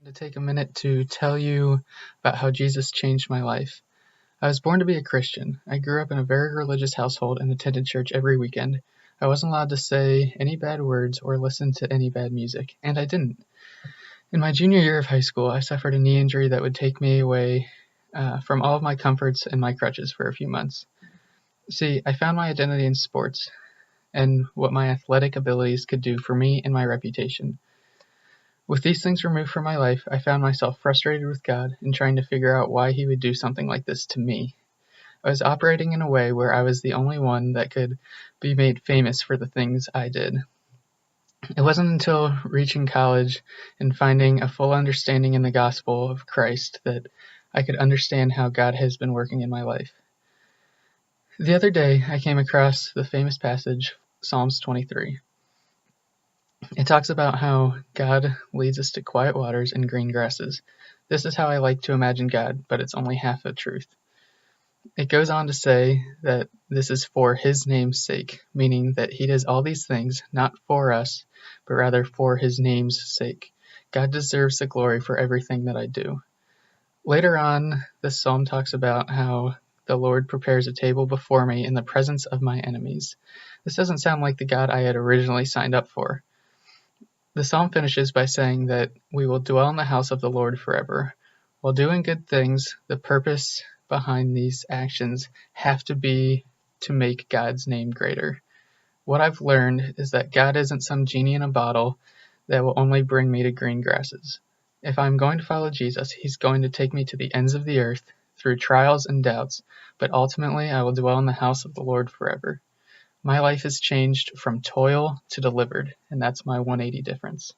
To take a minute to tell you about how Jesus changed my life. I was born to be a Christian. I grew up in a very religious household and attended church every weekend. I wasn't allowed to say any bad words or listen to any bad music, and I didn't. In my junior year of high school, I suffered a knee injury that would take me away from all of my comforts and my crutches for a few months. See, I found my identity in sports and what my athletic abilities could do for me and my reputation. With these things removed from my life, I found myself frustrated with God and trying to figure out why He would do something like this to me. I was operating in a way where I was the only one that could be made famous for the things I did. It wasn't until reaching college and finding a full understanding in the gospel of Christ that I could understand how God has been working in my life. The other day, I came across the famous passage, Psalms 23. It talks about how God leads us to quiet waters and green grasses. This is how I like to imagine God, but it's only half a truth. It goes on to say that this is for His name's sake, meaning that He does all these things not for us, but rather for His name's sake. God deserves the glory for everything that I do. Later on, this psalm talks about how the Lord prepares a table before me in the presence of my enemies. This doesn't sound like the God I had originally signed up for. The psalm finishes by saying that we will dwell in the house of the Lord forever. While doing good things, the purpose behind these actions have to be to make God's name greater. What I've learned is that God isn't some genie in a bottle that will only bring me to green grasses. If I'm going to follow Jesus, He's going to take me to the ends of the earth through trials and doubts, but ultimately I will dwell in the house of the Lord forever. My life has changed from toil to delivered, and that's my 180 difference.